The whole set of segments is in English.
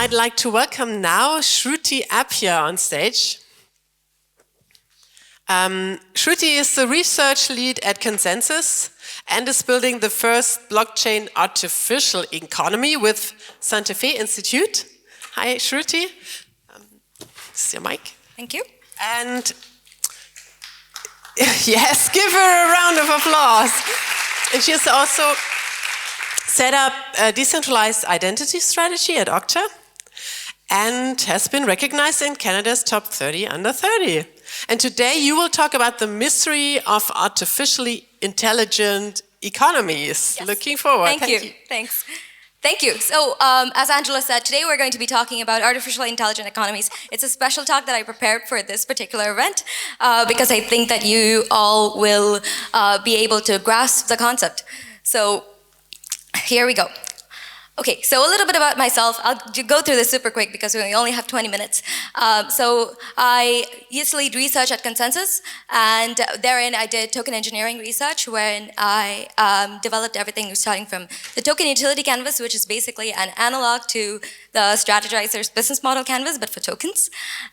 I'd like to welcome now Shruti Appiah on stage. Shruti is the research lead at Consensus and is building the first blockchain artificial economy with Santa Fe Institute. Hi, Shruti. This is your mic. Thank you. And yes, give her a round of applause. And she has also set up a decentralized identity strategy at Okta and has been recognized in Canada's top 30 under 30. And today you will talk about the mystery of artificially intelligent economies. Yes. Looking forward. Thank you. Thanks. Thank you. So, as Angela said, today we're going to be talking about artificially intelligent economies. It's a special talk that I prepared for this particular event because I think that you all will be able to grasp the concept. So, here we go. Okay, so a little bit about myself. I'll go through this super quick because we only have 20 minutes. So I used to lead research at Consensus, and therein I did token engineering research, wherein I developed everything starting from the token utility canvas, which is basically an analog to the strategizer's business model canvas, but for tokens.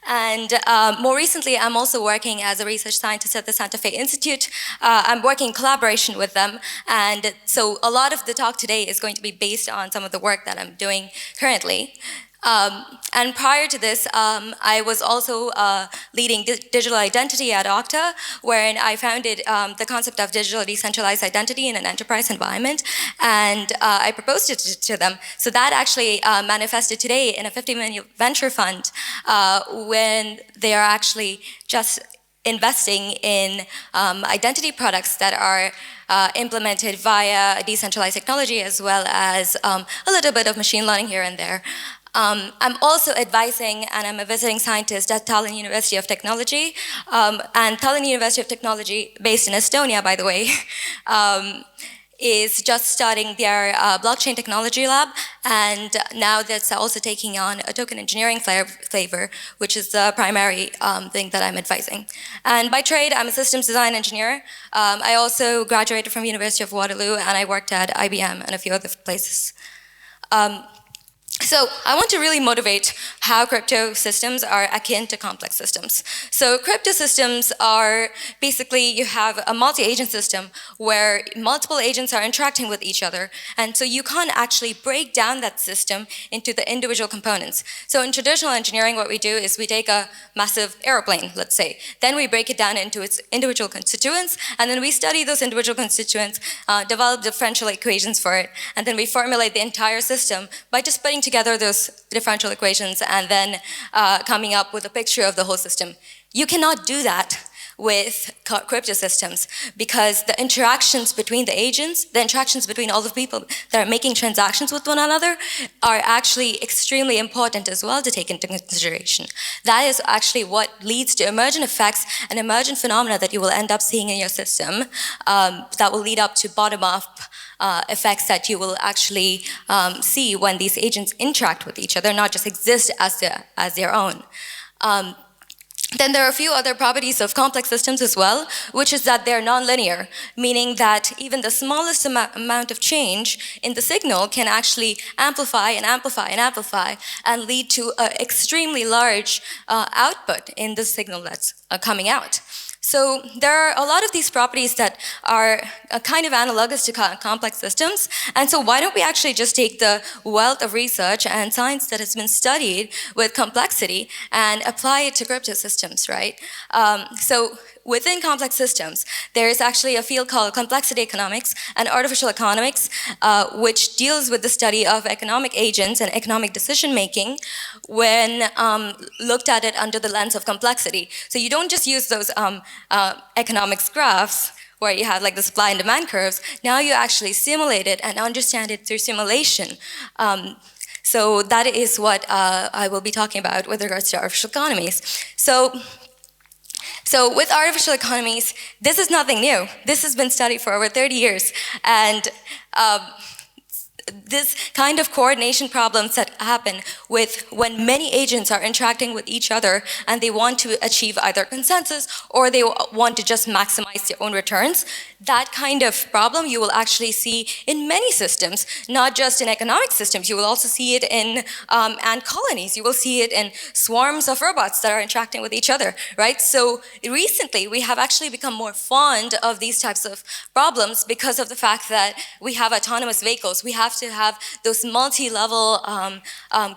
And more recently, I'm also working as a research scientist at the Santa Fe Institute. I'm working in collaboration with them, and so a lot of the talk today is going to be based on some of the work that I'm doing currently. And prior to this, I was also leading digital identity at Okta, wherein I founded the concept of digital decentralized identity in an enterprise environment, and I proposed it to them. So that actually manifested today in a $50 million venture fund when they are actually just investing in identity products that are implemented via a decentralized technology, as well as a little bit of machine learning here and there. I'm also advising, and I'm a visiting scientist at Tallinn University of Technology. And Tallinn University of Technology, based in Estonia, by the way, is just starting their blockchain technology lab, and now that's also taking on a token engineering flavor, which is the primary thing that I'm advising. And by trade, I'm a systems design engineer. I also graduated from University of Waterloo, and I worked at IBM and a few other places. So I want to really motivate how crypto systems are akin to complex systems. So crypto systems are basically, you have a multi-agent system where multiple agents are interacting with each other, and so you can't actually break down that system into the individual components. So in traditional engineering, what we do is we take a massive airplane, let's say, then we break it down into its individual constituents, and then we study those individual constituents, develop differential equations for it, and then we formulate the entire system by just putting together those differential equations and then coming up with a picture of the whole system. You cannot do that with crypto systems because the interactions between the agents, the interactions between all the people that are making transactions with one another are actually extremely important as well to take into consideration. That is actually what leads to emergent effects and emergent phenomena that you will end up seeing in your system that will lead up to bottom-up effects that you will actually see when these agents interact with each other, not just exist as their own. Then there are a few other properties of complex systems as well, which is that they're nonlinear, meaning that even the smallest amount of change in the signal can actually amplify and amplify and amplify and lead to an extremely large output in the signal that's coming out. So there are a lot of these properties that are kind of analogous to complex systems. And so why don't we actually just take the wealth of research and science that has been studied with complexity and apply it to crypto systems, right? So within complex systems, there is actually a field called complexity economics and artificial economics, which deals with the study of economic agents and economic decision-making when looked at it under the lens of complexity. So you don't just use those economics graphs where you have like the supply and demand curves. Now you actually simulate it and understand it through simulation. So that is what I will be talking about with regards to artificial economies. So with artificial economies, this is nothing new. This has been studied for over 30 years. And this kind of coordination problems that happen with when many agents are interacting with each other and they want to achieve either consensus or they want to just maximize their own returns, that kind of problem you will actually see in many systems, not just in economic systems. You will also see it in ant colonies. You will see it in swarms of robots that are interacting with each other, right? So recently, we have actually become more fond of these types of problems because of the fact that we have autonomous vehicles. We have to have those multi-level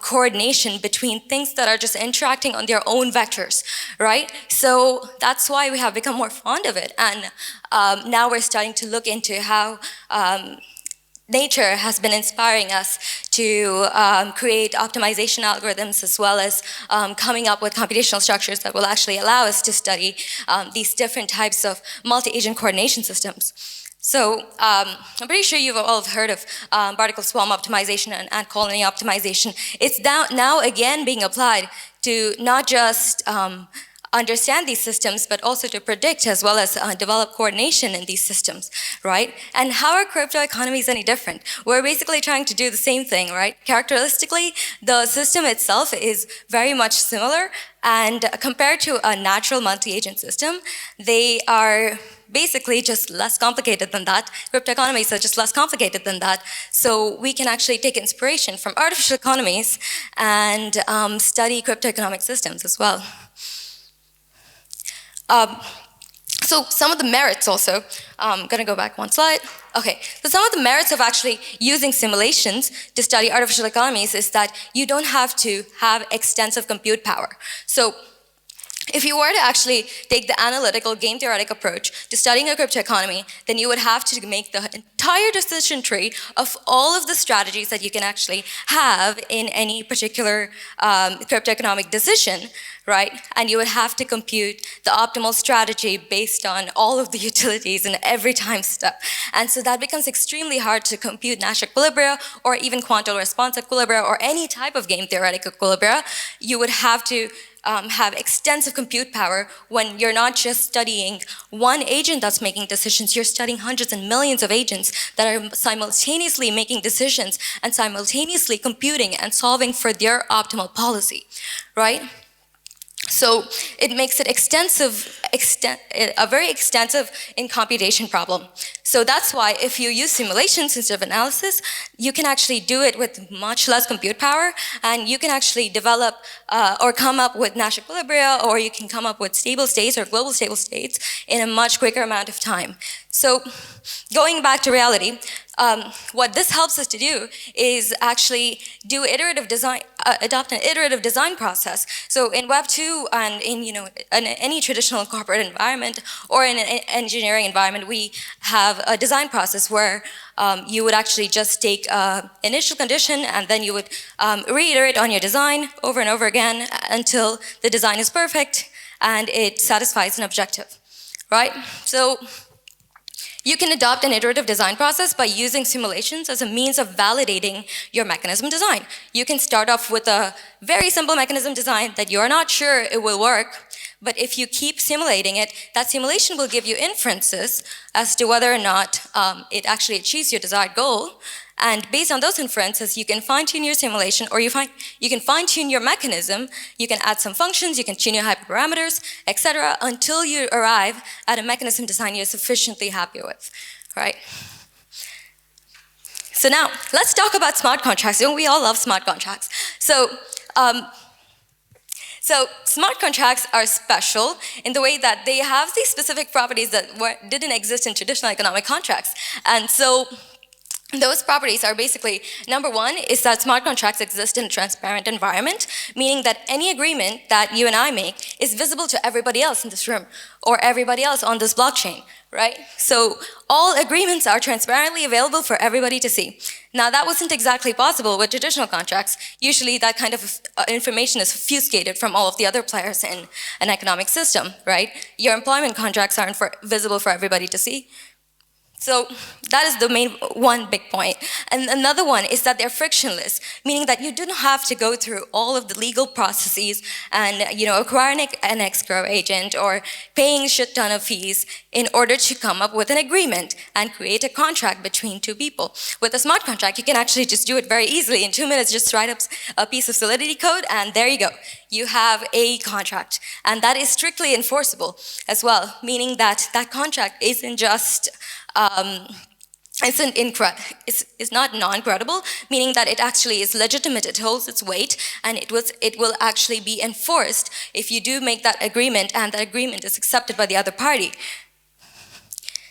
coordination between things that are just interacting on their own vectors, right? So that's why we have become more fond of it. And now we're starting to look into how nature has been inspiring us to create optimization algorithms as well as coming up with computational structures that will actually allow us to study these different types of multi-agent coordination systems. So I'm pretty sure you've all heard of particle swarm optimization and ant colony optimization. It's now again being applied to not just understand these systems, but also to predict as well as develop coordination in these systems, right? And how are crypto economies any different? We're basically trying to do the same thing, right? Characteristically, the system itself is very much similar, and compared to a natural multi-agent system, they are basically just less complicated than that. Crypto economies are just less complicated than that. So we can actually take inspiration from artificial economies and study cryptoeconomic systems as well. So some of the merits also, I'm gonna go back one slide. Okay, so some of the merits of actually using simulations to study artificial economies is that you don't have to have extensive compute power. So if you were to actually take the analytical game-theoretic approach to studying a crypto economy, then you would have to make the entire decision tree of all of the strategies that you can actually have in any particular cryptoeconomic decision, right? And you would have to compute the optimal strategy based on all of the utilities in every time step. And so that becomes extremely hard to compute Nash equilibria or even quantum response equilibria or any type of game-theoretic equilibria. You would have to have extensive compute power when you're not just studying one agent that's making decisions, you're studying hundreds and millions of agents that are simultaneously making decisions and simultaneously computing and solving for their optimal policy, right? So it makes it a very extensive in computation problem. So that's why if you use simulations instead of analysis, you can actually do it with much less compute power, and you can actually develop or come up with Nash equilibria, or you can come up with stable states or global stable states in a much quicker amount of time. So going back to reality, what this helps us to do is actually do iterative design, adopt an iterative design process. So in Web 2 and in in any traditional corporate environment or in an engineering environment, we have a design process where you would actually just take initial condition and then you would reiterate on your design over and over again until the design is perfect and it satisfies an objective, right? So you can adopt an iterative design process by using simulations as a means of validating your mechanism design. You can start off with a very simple mechanism design that you're not sure it will work, but if you keep simulating it, that simulation will give you inferences as to whether or not it actually achieves your desired goal. And based on those inferences, you can fine-tune your simulation, or you can fine-tune your mechanism. You can add some functions, you can tune your hyperparameters, etc., until you arrive at a mechanism design you're sufficiently happy with, right? So now, let's talk about smart contracts. We all love smart contracts. So smart contracts are special in the way that they have these specific properties that didn't exist in traditional economic contracts. And so those properties are basically, number one is that smart contracts exist in a transparent environment, meaning that any agreement that you and I make is visible to everybody else in this room or everybody else on this blockchain, right? So all agreements are transparently available for everybody to see. Now that wasn't exactly possible with traditional contracts. Usually that kind of information is obfuscated from all of the other players in an economic system, right? Your employment contracts aren't visible for everybody to see. So that is the main one big point. And another one is that they're frictionless, meaning that you do not have to go through all of the legal processes and acquiring an escrow agent or paying a shit ton of fees in order to come up with an agreement and create a contract between two people. With a smart contract, you can actually just do it very easily. In 2 minutes, just write up a piece of Solidity code and there you go. You have a contract. And that is strictly enforceable as well, meaning that that contract isn't just it's not non-credible, meaning that it actually is legitimate, it holds its weight, and it will actually be enforced if you do make that agreement and that agreement is accepted by the other party.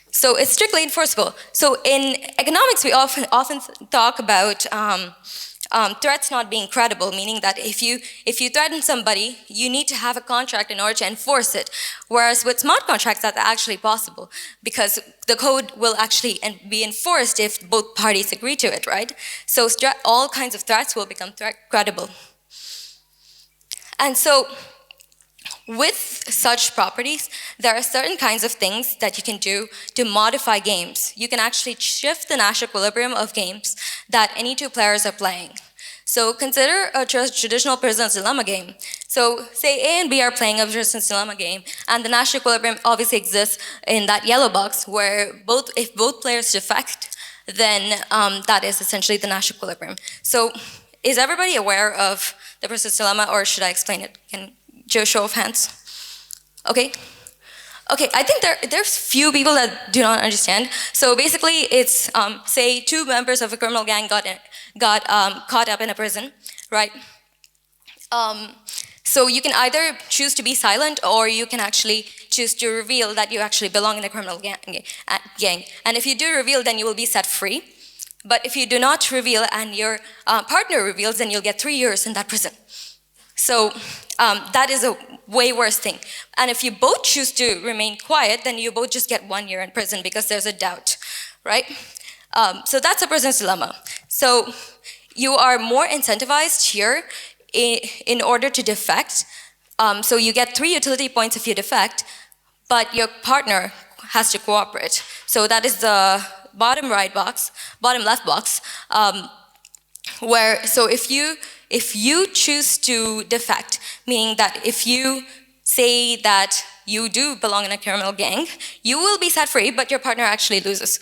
So it's strictly enforceable. So in economics, we often talk about threats not being credible, meaning that if you threaten somebody, you need to have a contract in order to enforce it. Whereas with smart contracts, that's actually possible because the code will actually be enforced if both parties agree to it, right? So all kinds of threats will become credible. And so with such properties, there are certain kinds of things that you can do to modify games. You can actually shift the Nash equilibrium of games that any two players are playing. So consider a traditional prisoner's dilemma game. So say A and B are playing a prisoner's dilemma game, and the Nash equilibrium obviously exists in that yellow box where if both players defect, then that is essentially the Nash equilibrium. So is everybody aware of the prisoner's dilemma, or should I explain it? Can Joe show of hands? Okay. Okay, I think there's few people that do not understand. So basically, it's say two members of a criminal gang got caught up in a prison, right? So you can either choose to be silent, or you can actually choose to reveal that you actually belong in a criminal gang. And if you do reveal, then you will be set free. But if you do not reveal and your partner reveals, then you'll get 3 years in that prison. So that is a way worse thing. And if you both choose to remain quiet, then you both just get 1 year in prison because there's a doubt, right? So that's a prisoner's dilemma. So you are more incentivized here in order to defect. So you get 3 utility points if you defect, but your partner has to cooperate. So that is the bottom left box, where, so if you choose to defect, meaning that if you say that you do belong in a criminal gang, you will be set free, but your partner actually loses,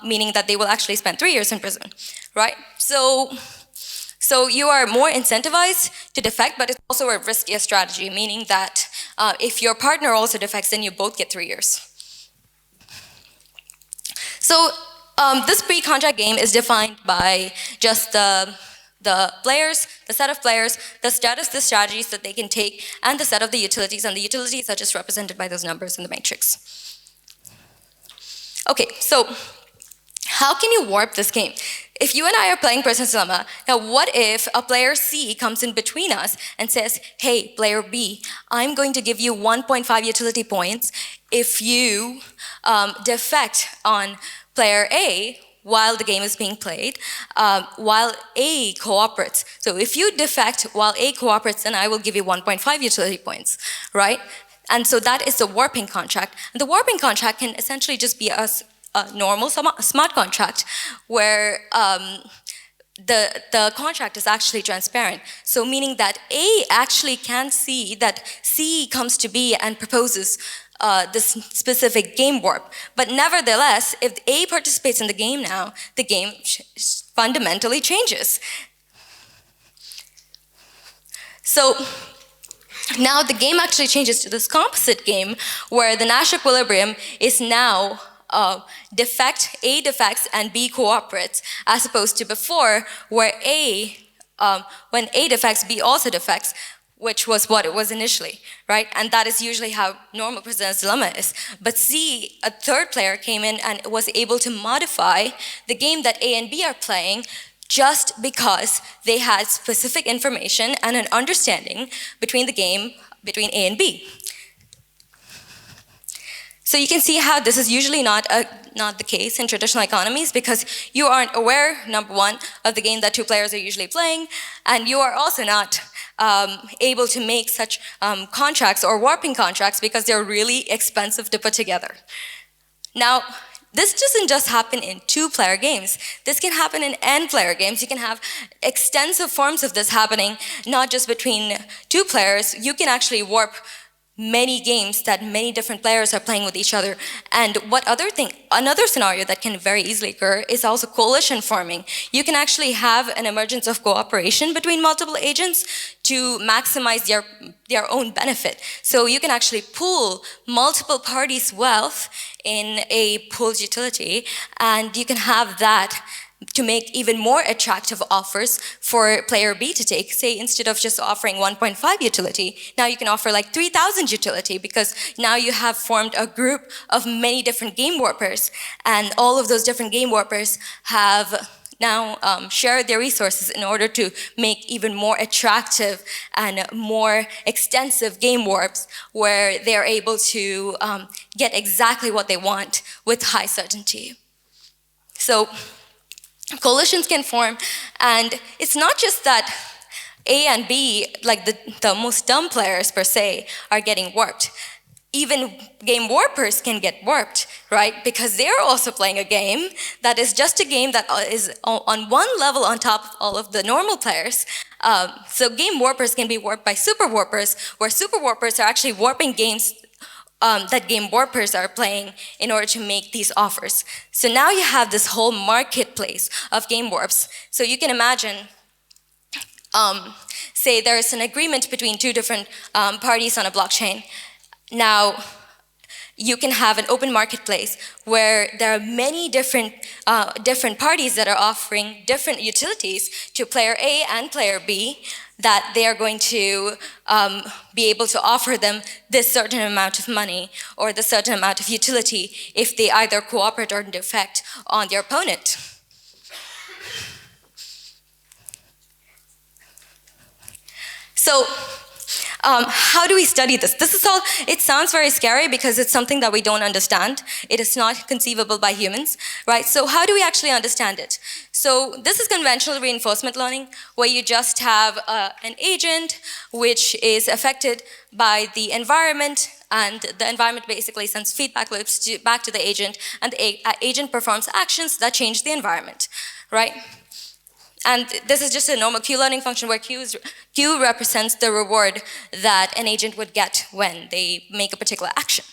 meaning that they will actually spend 3 years in prison, right? So you are more incentivized to defect, but it's also a riskier strategy, meaning that if your partner also defects, then you both get 3 years. So this pre-contract game is defined by just the players, the set of players, the status, the strategies that they can take, and the set of the utilities, and the utilities are just represented by those numbers in the matrix. Okay, so how can you warp this game? If you and I are playing Prisoner's Dilemma, now what if a player C comes in between us and says, hey, player B, I'm going to give you 1.5 utility points if you defect on player A while the game is being played, while A cooperates. So if you defect while A cooperates, then I will give you 1.5 utility points, right? And so that is the warping contract. And the warping contract can essentially just be a normal smart contract where the contract is actually transparent. So meaning that A actually can see that C comes to B and proposes this specific game warp. But nevertheless, if A participates in the game now, the game fundamentally changes. So now the game actually changes to this composite game where the Nash equilibrium is now A defects and B cooperates, as opposed to before where when A defects, B also defects, which was what it was initially, right? And that is usually how normal prisoner's dilemma is. But C, a third player came in and was able to modify the game that A and B are playing just because they had specific information and an understanding between the game between A and B. So you can see how this is usually not the case in traditional economies because you aren't aware, number one, of the game that two players are usually playing, and you are also not able to make such contracts or warping contracts because they're really expensive to put together. Now This doesn't just happen in 2-player games. This can happen in n-player games. You can have extensive forms of this happening, not just between 2 players. You can actually warp many games that many different players are playing with each other. And another scenario that can very easily occur is also coalition forming. You can actually have an emergence of cooperation between multiple agents to maximize their own benefit. So you can actually pool multiple parties' wealth in a pooled utility, and you can have that to make even more attractive offers for player B to take. Say, instead of just offering 1.5 utility, now you can offer like 3,000 utility, because now you have formed a group of many different game warpers, and all of those different game warpers have now shared their resources in order to make even more attractive and more extensive game warps, where they're able to get exactly what they want with high certainty. So coalitions can form, and it's not just that A and B, like the most dumb players per se, are getting warped. Even game warpers can get warped, right? Because they're also playing a game that is just a game that is on one level on top of all of the normal players. So game warpers can be warped by super warpers, where super warpers are actually warping games that game warpers are playing in order to make these offers. So now you have this whole marketplace of game warps. So you can imagine, say there's an agreement between 2 different parties on a blockchain. Now, you can have an open marketplace where there are many different parties that are offering different utilities to player A and player B, that they are going to be able to offer them this certain amount of money or this certain amount of utility if they either cooperate or defect on their opponent. So, how do we study this? It sounds very scary because it's something that we don't understand. It is not conceivable by humans, right? So how do we actually understand it? So this is conventional reinforcement learning, where you just have an agent which is affected by the environment, and the environment basically sends feedback loops back to the agent, and the agent performs actions that change the environment, right? And this is just a normal Q-learning function where Q represents the reward that an agent would get when they make a particular action,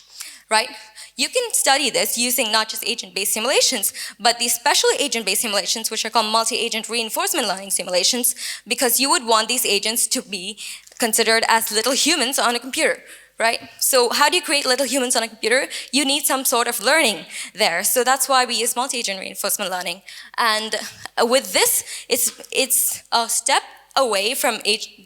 right? You can study this using not just agent-based simulations, but these special agent-based simulations, which are called multi-agent reinforcement learning simulations, because you would want these agents to be considered as little humans on a computer, right? So how do you create little humans on a computer? You need some sort of learning there. So that's why we use multi-agent reinforcement learning. And with this, it's a step away from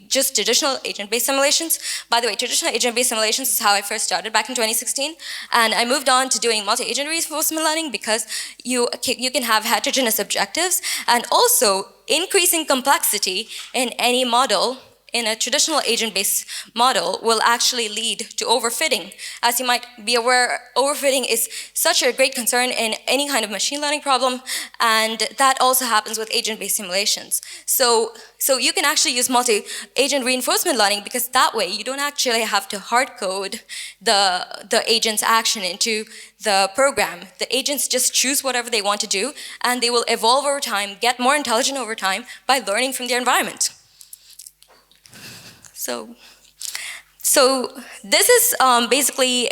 just traditional agent-based simulations. By the way, traditional agent-based simulations is how I first started back in 2016. And I moved on to doing multi-agent reinforcement learning because you can have heterogeneous objectives, and also increasing complexity in any model in a traditional agent-based model will actually lead to overfitting. As you might be aware, overfitting is such a great concern in any kind of machine learning problem, and that also happens with agent-based simulations. So you can actually use multi-agent reinforcement learning, because that way you don't actually have to hard code the agent's action into the program. The agents just choose whatever they want to do, and they will evolve over time, get more intelligent over time by learning from their environment. So this is basically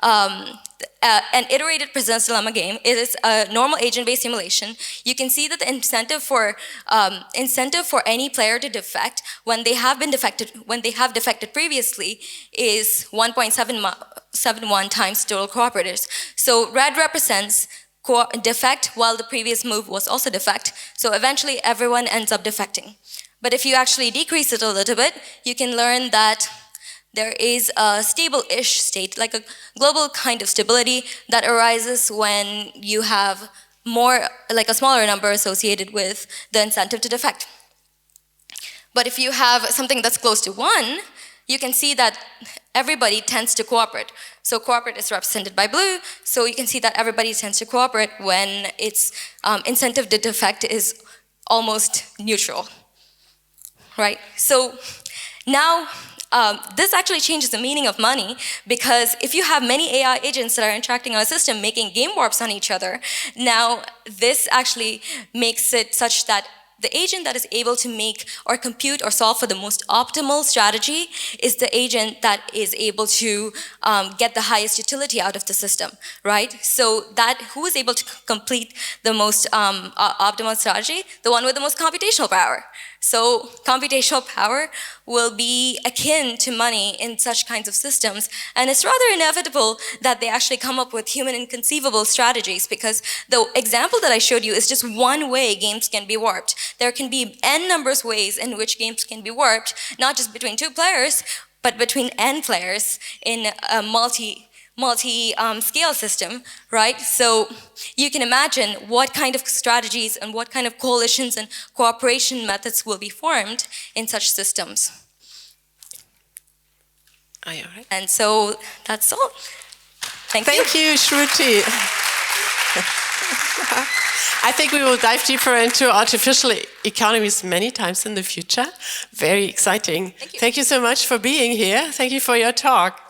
an iterated prisoner's dilemma game. It is a normal agent-based simulation. You can see that the incentive for any player to defect when they have defected previously is 1.71 times total cooperators. So red represents defect while the previous move was also defect. So eventually everyone ends up defecting. But if you actually decrease it a little bit, you can learn that there is a stable-ish state, like a global kind of stability that arises when you have a smaller number associated with the incentive to defect. But if you have something that's close to 1, you can see that everybody tends to cooperate. So cooperate is represented by blue, so you can see that everybody tends to cooperate when its incentive to defect is almost neutral. Right, so now this actually changes the meaning of money, because if you have many AI agents that are interacting on a system, making game warps on each other, now this actually makes it such that the agent that is able to make or compute or solve for the most optimal strategy is the agent that is able to get the highest utility out of the system, right? So that who is able to complete the most optimal strategy? The one with the most computational power. So computational power will be akin to money in such kinds of systems, and it's rather inevitable that they actually come up with human inconceivable strategies, because the example that I showed you is just one way games can be warped. There can be n numbers ways in which games can be warped, not just between two players, but between n players in a multi-scale system, right? So you can imagine what kind of strategies and what kind of coalitions and cooperation methods will be formed in such systems. Are you all right? And so that's all. Thank you. Thank you, Shruti. I think we will dive deeper into artificial economies many times in the future. Very exciting. Thank you. Thank you so much for being here. Thank you for your talk.